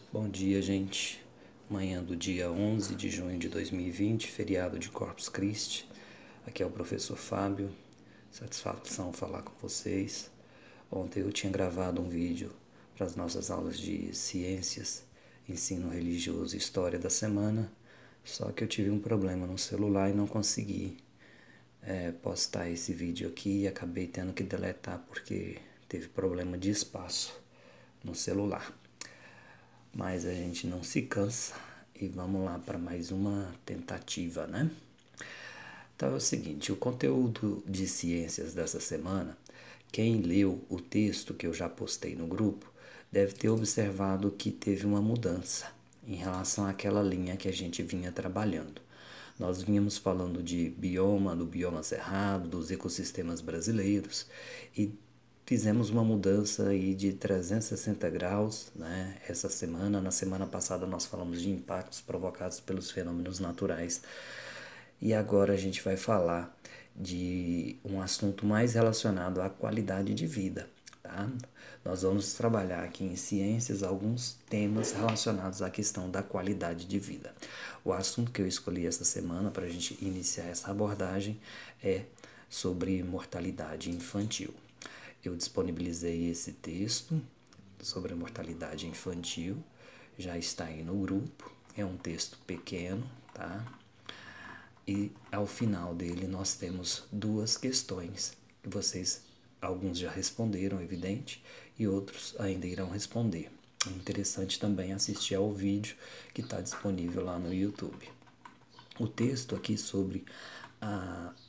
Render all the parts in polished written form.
Bom dia, gente. Manhã do dia 11 de junho de 2020, feriado de Corpus Christi. Aqui é o professor Fábio. Satisfação falar com vocês. Ontem eu tinha gravado um vídeo para as nossas aulas de ciências, ensino religioso e história da semana, só que eu tive um problema no celular e não consegui postar esse vídeo aqui e acabei tendo que deletar porque teve problema de espaço no celular. Mas a gente não se cansa e vamos lá para mais uma tentativa, né? Então é o seguinte, o conteúdo de ciências dessa semana, quem leu o texto que eu já postei no grupo, deve ter observado que teve uma mudança em relação àquela linha que a gente vinha trabalhando. Nós vínhamos falando de bioma, do bioma cerrado, dos ecossistemas brasileiros e fizemos uma mudança aí de 360 graus, né? Essa semana, na semana passada nós falamos de impactos provocados pelos fenômenos naturais e agora a gente vai falar de um assunto mais relacionado à qualidade de vida, tá? Nós vamos trabalhar aqui em ciências alguns temas relacionados à questão da qualidade de vida. O assunto que eu escolhi essa semana para a gente iniciar essa abordagem é sobre mortalidade infantil. Eu disponibilizei esse texto sobre a mortalidade infantil, já está aí no grupo, é um texto pequeno, tá? E ao final dele nós temos duas questões que vocês, alguns já responderam, evidente, e outros ainda irão responder. É interessante também assistir ao vídeo que está disponível lá no YouTube. O texto aqui sobre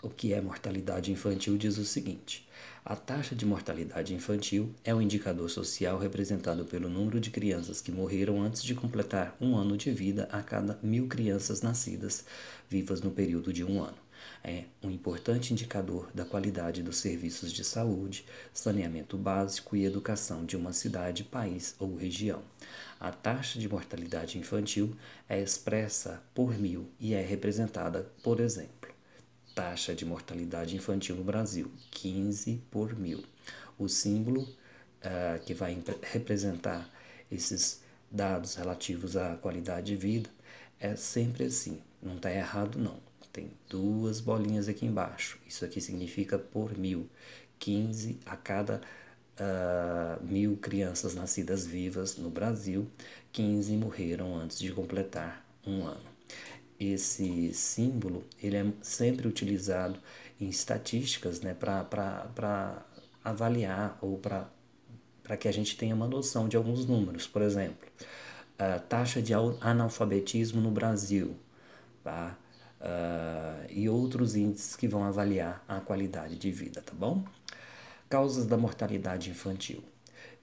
o que é mortalidade infantil diz o seguinte: a taxa de mortalidade infantil é um indicador social representado pelo número de crianças que morreram antes de completar um ano de vida a cada 1.000 crianças nascidas vivas no período de um ano. É um importante indicador da qualidade dos serviços de saúde, saneamento básico e educação de uma cidade, país ou região. A taxa de mortalidade infantil é expressa por 1.000 e é representada, por exemplo, taxa de mortalidade infantil no Brasil, 15 por 1.000. O símbolo que vai representar esses dados relativos à qualidade de vida é sempre assim, não está errado não. Tem duas bolinhas aqui embaixo, isso aqui significa por 1.000, 15 a cada 1.000 crianças nascidas vivas no Brasil, 15 morreram antes de completar um ano. Esse símbolo ele é sempre utilizado em estatísticas, né, para avaliar ou para que a gente tenha uma noção de alguns números. Por exemplo, a taxa de analfabetismo no Brasil, tá? E outros índices que vão avaliar a qualidade de vida, tá bom? Causas da mortalidade infantil.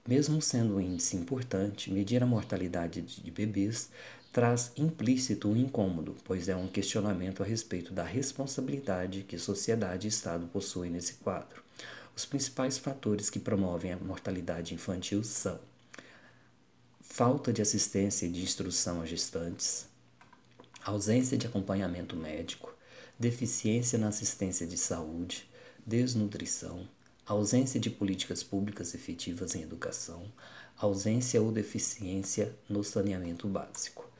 Mesmo sendo um índice importante, medir a mortalidade de bebês traz implícito um incômodo, pois é um questionamento a respeito da responsabilidade que sociedade e Estado possuem nesse quadro. Os principais fatores que promovem a mortalidade infantil são falta de assistência e de instrução a gestantes, ausência de acompanhamento médico, deficiência na assistência de saúde, desnutrição, ausência de políticas públicas efetivas em educação, ausência ou deficiência no saneamento básico.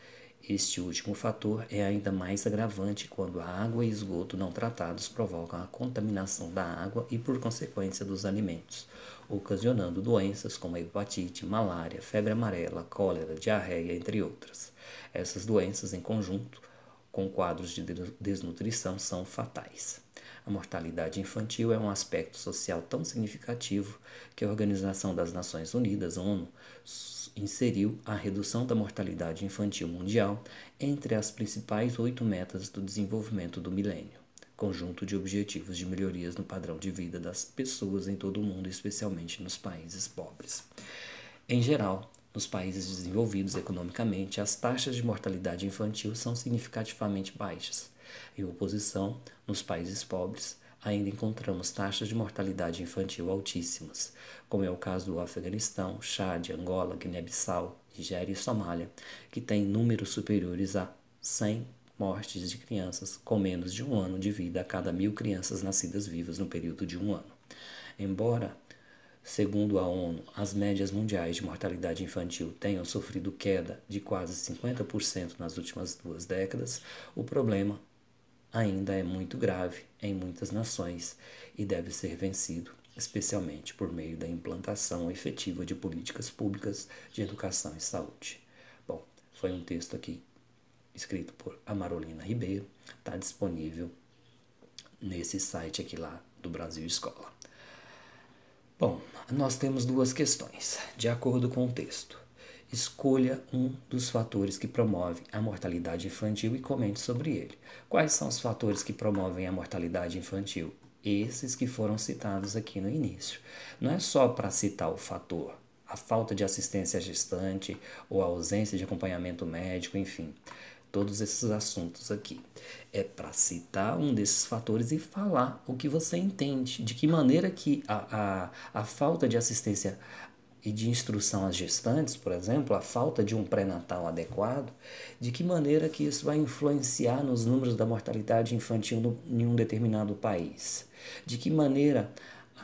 Este último fator é ainda mais agravante quando a água e esgoto não tratados provocam a contaminação da água e, por consequência, dos alimentos, ocasionando doenças como a hepatite, malária, febre amarela, cólera, diarreia, entre outras. Essas doenças, em conjunto com quadros de desnutrição, são fatais. A mortalidade infantil é um aspecto social tão significativo que a Organização das Nações Unidas, ONU, inseriu a redução da mortalidade infantil mundial entre as principais 8 metas do desenvolvimento do milênio, conjunto de objetivos de melhorias no padrão de vida das pessoas em todo o mundo, especialmente nos países pobres. Em geral, nos países desenvolvidos economicamente, as taxas de mortalidade infantil são significativamente baixas. Em oposição, nos países pobres, ainda encontramos taxas de mortalidade infantil altíssimas, como é o caso do Afeganistão, Chad, Angola, Guiné-Bissau, Nigéria e Somália, que têm números superiores a 100 mortes de crianças com menos de um ano de vida a cada 1.000 crianças nascidas vivas no período de um ano. Embora Segundo a ONU, as médias mundiais de mortalidade infantil tenham sofrido queda de quase 50% nas últimas 2 décadas, o problema ainda é muito grave em muitas nações e deve ser vencido, especialmente por meio da implantação efetiva de políticas públicas de educação e saúde. Bom, foi um texto aqui escrito por Amarolina Ribeiro, está disponível nesse site aqui lá do Brasil Escola. Bom, nós temos 2 questões, de acordo com o texto. Escolha um dos fatores que promovem a mortalidade infantil e comente sobre ele. Quais são os fatores que promovem a mortalidade infantil? Esses que foram citados aqui no início. Não é só para citar o fator, a falta de assistência à gestante ou a ausência de acompanhamento médico, enfim, todos esses assuntos aqui. É para citar um desses fatores e falar o que você entende, de que maneira que a falta de assistência e de instrução às gestantes, por exemplo, a falta de um pré-natal adequado, de que maneira que isso vai influenciar nos números da mortalidade infantil em um determinado país, de que maneira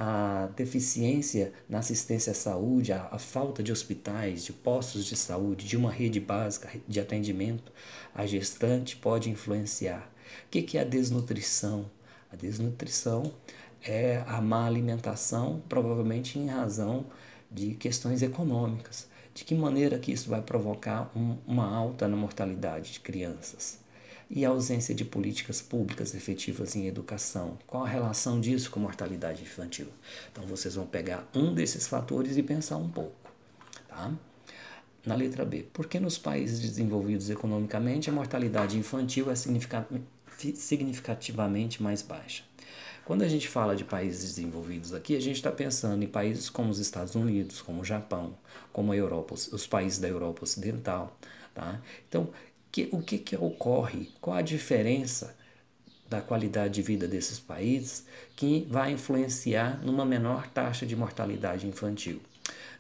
a deficiência na assistência à saúde, a falta de hospitais, de postos de saúde, de uma rede básica de atendimento à gestante pode influenciar. O que é a desnutrição? A desnutrição é a má alimentação, provavelmente em razão de questões econômicas. De que maneira que isso vai provocar uma alta na mortalidade de crianças? E a ausência de políticas públicas efetivas em educação. Qual a relação disso com mortalidade infantil? Então, vocês vão pegar um desses fatores e pensar um pouco. Tá? Na letra B, por que nos países desenvolvidos economicamente a mortalidade infantil é significativamente mais baixa? Quando a gente fala de países desenvolvidos aqui, a gente está pensando em países como os Estados Unidos, como o Japão, como a Europa, os países da Europa Ocidental. Tá? Então, o que ocorre? Qual a diferença da qualidade de vida desses países que vai influenciar numa menor taxa de mortalidade infantil?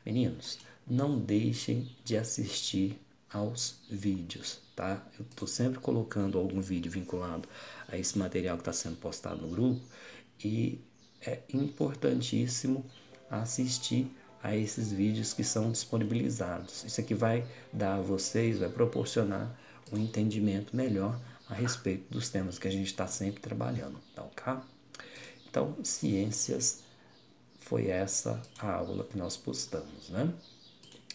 Meninos, não deixem de assistir aos vídeos, tá? Eu estou sempre colocando algum vídeo vinculado a esse material que está sendo postado no grupo e é importantíssimo assistir a esses vídeos que são disponibilizados. Isso aqui vai dar a vocês, vai proporcionar um entendimento melhor a respeito dos temas que a gente está sempre trabalhando, tá ok? Então, ciências, foi essa a aula que nós postamos, né?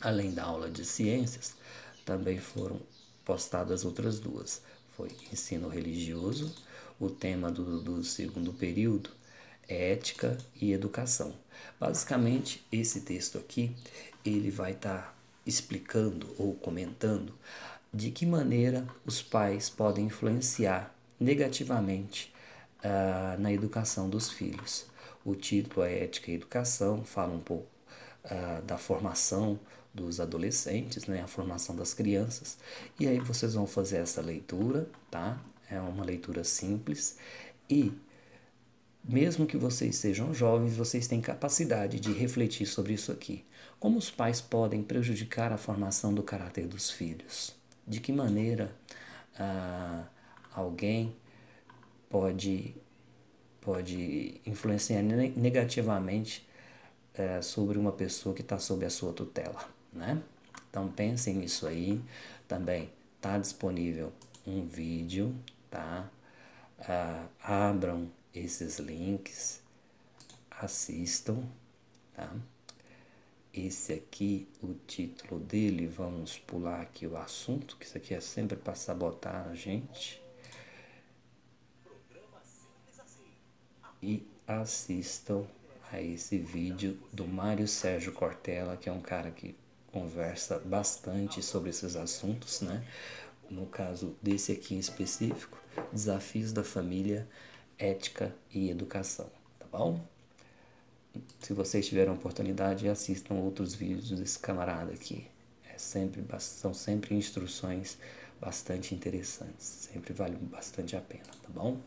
Além da aula de ciências, também foram postadas outras 2. Foi ensino religioso, o tema do segundo período é ética e educação. Basicamente, esse texto aqui, ele vai estar explicando ou comentando de que maneira os pais podem influenciar negativamente na educação dos filhos. O título é Ética e Educação, fala um pouco da formação dos adolescentes, né, a formação das crianças. E aí vocês vão fazer essa leitura, tá? É uma leitura simples e mesmo que vocês sejam jovens, vocês têm capacidade de refletir sobre isso aqui. Como os pais podem prejudicar a formação do caráter dos filhos? De que maneira alguém pode influenciar negativamente sobre uma pessoa que está sob a sua tutela, né? Então pensem nisso aí. Também está disponível um vídeo, tá? Abram esses links, assistam, tá? Esse aqui, o título dele, vamos pular aqui o assunto, que isso aqui é sempre para sabotar a gente. E assistam a esse vídeo do Mário Sérgio Cortella, que é um cara que conversa bastante sobre esses assuntos, né? No caso desse aqui em específico, Desafios da Família, Ética e Educação, tá bom? Se vocês tiverem oportunidade, assistam outros vídeos desse camarada aqui. São sempre instruções bastante interessantes, sempre vale bastante a pena, tá bom?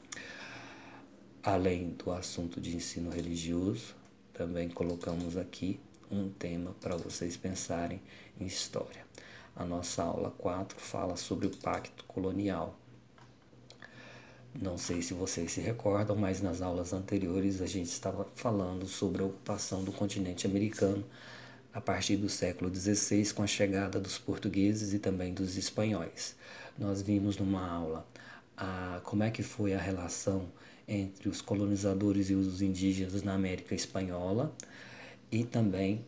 Além do assunto de ensino religioso, também colocamos aqui um tema para vocês pensarem em história. A nossa aula 4 fala sobre o Pacto Colonial. Não sei se vocês se recordam, mas nas aulas anteriores a gente estava falando sobre a ocupação do continente americano a partir do século XVI, com a chegada dos portugueses e também dos espanhóis. Nós vimos numa aula como é que foi a relação entre os colonizadores e os indígenas na América Espanhola, e também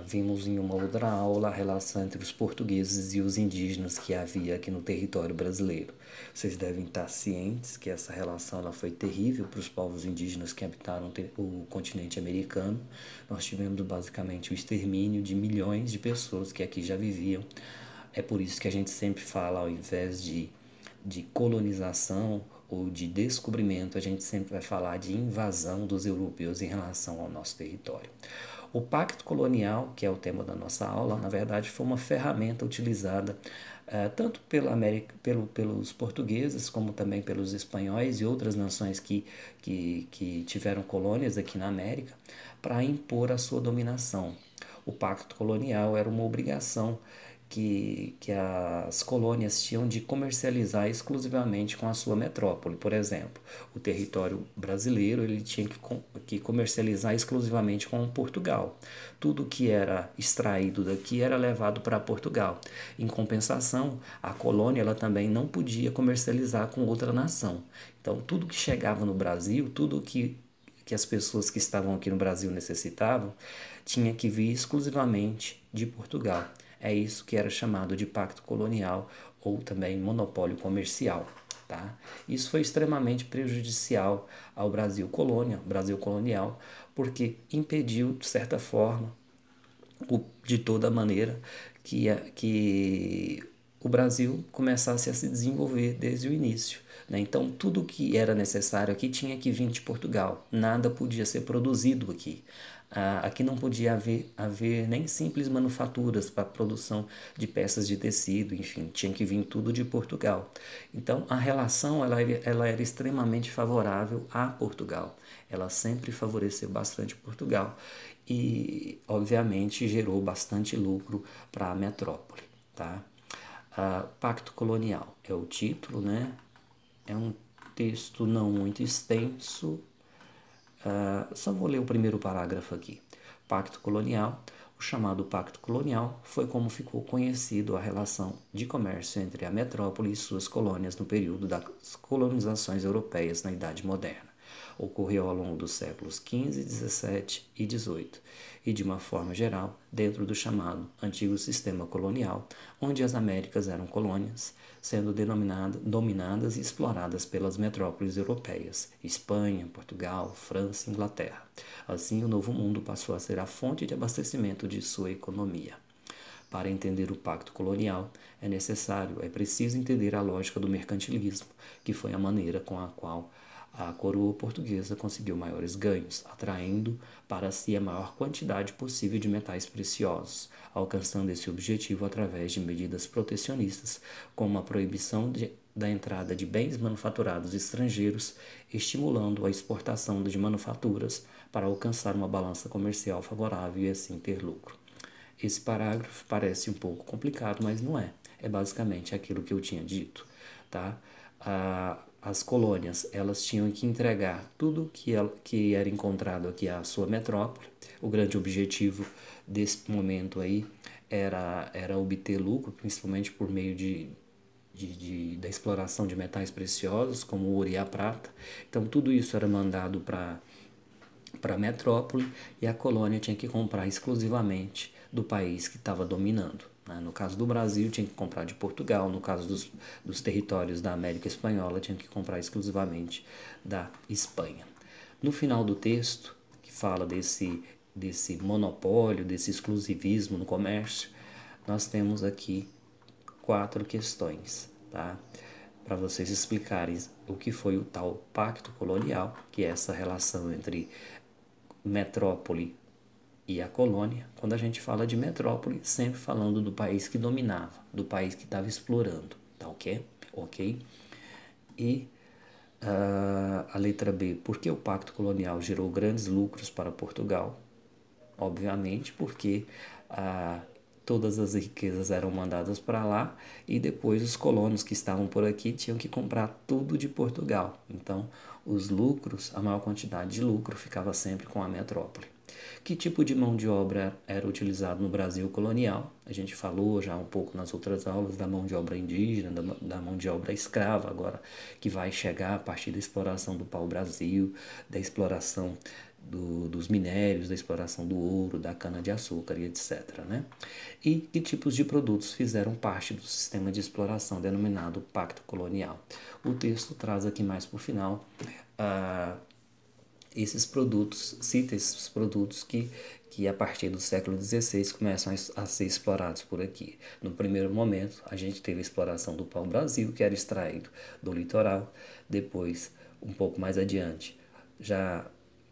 vimos em uma outra aula a relação entre os portugueses e os indígenas que havia aqui no território brasileiro. Vocês devem estar cientes que essa relação ela foi terrível para os povos indígenas que habitaram o continente americano. Nós tivemos basicamente o extermínio de milhões de pessoas que aqui já viviam. É por isso que a gente sempre fala, ao invés de colonização ou de descobrimento, a gente sempre vai falar de invasão dos europeus em relação ao nosso território. O Pacto Colonial, que é o tema da nossa aula, na verdade foi uma ferramenta utilizada tanto pelos portugueses, como também pelos espanhóis e outras nações que tiveram colônias aqui na América, para impor a sua dominação. O Pacto Colonial era uma obrigação que as colônias tinham de comercializar exclusivamente com a sua metrópole. Por exemplo, o território brasileiro ele tinha que comercializar exclusivamente com Portugal. Tudo que era extraído daqui era levado para Portugal. Em compensação, a colônia ela também não podia comercializar com outra nação. Então, tudo que chegava no Brasil, tudo que as pessoas que estavam aqui no Brasil necessitavam, tinha que vir exclusivamente de Portugal. É isso que era chamado de pacto colonial ou também monopólio comercial. Tá? Isso foi extremamente prejudicial ao Brasil colonial, porque impediu, de certa forma, de toda maneira, que o Brasil começasse a se desenvolver desde o início. Né? Então, tudo que era necessário aqui tinha que vir de Portugal, nada podia ser produzido aqui. Aqui não podia haver nem simples manufaturas para a produção de peças de tecido, enfim, tinha que vir tudo de Portugal. Então, a relação ela era extremamente favorável a Portugal. Ela sempre favoreceu bastante Portugal e, obviamente, gerou bastante lucro para a metrópole. Tá? Pacto Colonial é o título, né? É um texto não muito extenso. Só vou ler o primeiro parágrafo aqui. Pacto Colonial. O chamado Pacto Colonial foi como ficou conhecido a relação de comércio entre a metrópole e suas colônias no período das colonizações europeias na Idade Moderna. Ocorreu ao longo dos séculos XV, XVII e XVIII, e de uma forma geral, dentro do chamado antigo sistema colonial, onde as Américas eram colônias, sendo dominadas e exploradas pelas metrópoles europeias, Espanha, Portugal, França e Inglaterra. Assim, o Novo Mundo passou a ser a fonte de abastecimento de sua economia. Para entender o pacto colonial, é preciso entender a lógica do mercantilismo, que foi a maneira com a qual a coroa portuguesa conseguiu maiores ganhos, atraindo para si a maior quantidade possível de metais preciosos, alcançando esse objetivo através de medidas protecionistas, como a proibição da entrada de bens manufaturados estrangeiros, estimulando a exportação de manufaturas para alcançar uma balança comercial favorável e assim ter lucro. Esse parágrafo parece um pouco complicado, mas não é. É basicamente aquilo que eu tinha dito, tá? As colônias, elas tinham que entregar tudo que era encontrado aqui à sua metrópole. O grande objetivo desse momento aí era obter lucro, principalmente por meio da exploração de metais preciosos, como o ouro e a prata. Então, tudo isso era mandado para a metrópole e a colônia tinha que comprar exclusivamente do país que estava dominando. No caso do Brasil, tinha que comprar de Portugal. No caso dos territórios da América Espanhola, tinha que comprar exclusivamente da Espanha. No final do texto, que fala desse monopólio, desse exclusivismo no comércio, nós temos aqui 4 questões, tá? Para vocês explicarem o que foi o tal pacto colonial, que é essa relação entre metrópole e a colônia. Quando a gente fala de metrópole, sempre falando do país que dominava, do país que estava explorando, tá ok? E a letra B, por que o pacto colonial gerou grandes lucros para Portugal? Obviamente porque todas as riquezas eram mandadas para lá e depois os colonos que estavam por aqui tinham que comprar tudo de Portugal. Então, os lucros, a maior quantidade de lucro ficava sempre com a metrópole. Que tipo de mão de obra era utilizado no Brasil colonial? A gente falou já um pouco nas outras aulas da mão de obra indígena, da mão de obra escrava, agora que vai chegar a partir da exploração do pau-brasil, da exploração dos minérios, da exploração do ouro, da cana-de-açúcar e etc. Né? E que tipos de produtos fizeram parte do sistema de exploração denominado Pacto Colonial? O texto traz aqui mais para o final esses produtos, cita esses produtos que a partir do século XVI começam a ser explorados por aqui. No primeiro momento, a gente teve a exploração do pau-brasil, que era extraído do litoral. Depois, um pouco mais adiante, já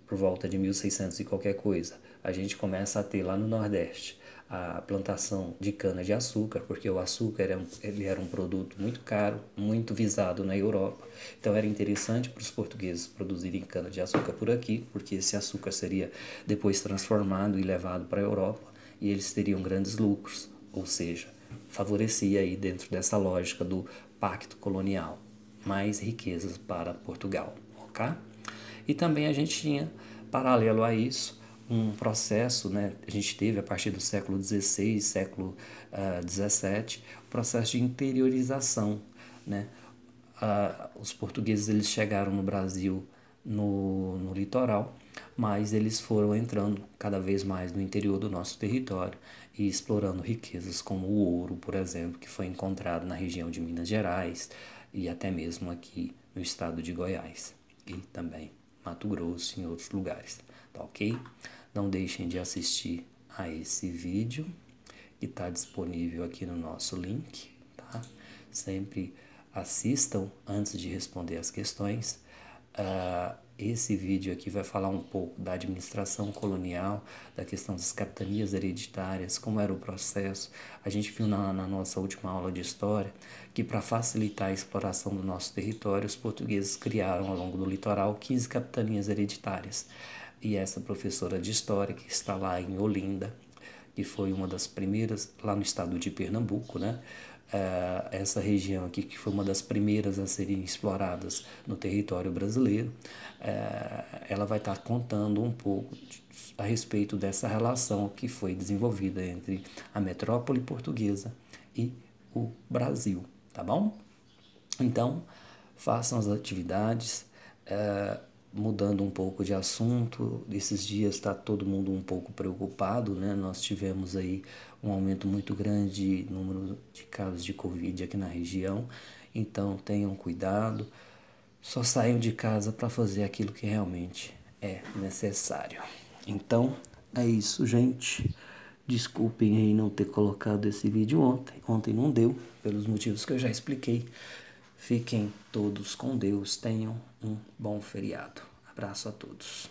por volta de 1600 e qualquer coisa, a gente começa a ter lá no Nordeste a plantação de cana-de-açúcar, porque o açúcar ele era um produto muito caro, muito visado na Europa. Então era interessante para os portugueses produzirem cana-de-açúcar por aqui, porque esse açúcar seria depois transformado e levado para a Europa e eles teriam grandes lucros, ou seja, favorecia aí dentro dessa lógica do pacto colonial, mais riquezas para Portugal, ok? E também a gente tinha, paralelo a isso, um processo, né? A gente teve a partir do século XVI, século XVII, o processo de interiorização, né? Os portugueses eles chegaram no Brasil no litoral, mas eles foram entrando cada vez mais no interior do nosso território e explorando riquezas como o ouro, por exemplo, que foi encontrado na região de Minas Gerais e até mesmo aqui no estado de Goiás e também Mato Grosso e em outros lugares, tá ok? Não deixem de assistir a esse vídeo que está disponível aqui no nosso link, tá? Sempre assistam antes de responder as questões. Esse vídeo aqui vai falar um pouco da administração colonial, da questão das capitanias hereditárias, como era o processo. A gente viu na nossa última aula de história que para facilitar a exploração do nosso território, os portugueses criaram ao longo do litoral 15 capitanias hereditárias. E essa professora de história que está lá em Olinda, que foi uma das primeiras lá no estado de Pernambuco, né? Essa região aqui que foi uma das primeiras a serem exploradas no território brasileiro, ela vai estar contando um pouco a respeito dessa relação que foi desenvolvida entre a metrópole portuguesa e o Brasil, tá bom? Então, façam as atividades, mudando um pouco de assunto. Esses dias está todo mundo um pouco preocupado, né? Nós tivemos aí um aumento muito grande de número de casos de Covid aqui na região, então tenham cuidado, só saiam de casa para fazer aquilo que realmente é necessário. Então, é isso, gente. Desculpem aí não ter colocado esse vídeo ontem. Ontem não deu, pelos motivos que eu já expliquei. Fiquem todos com Deus. Tenham um bom feriado. Abraço a todos.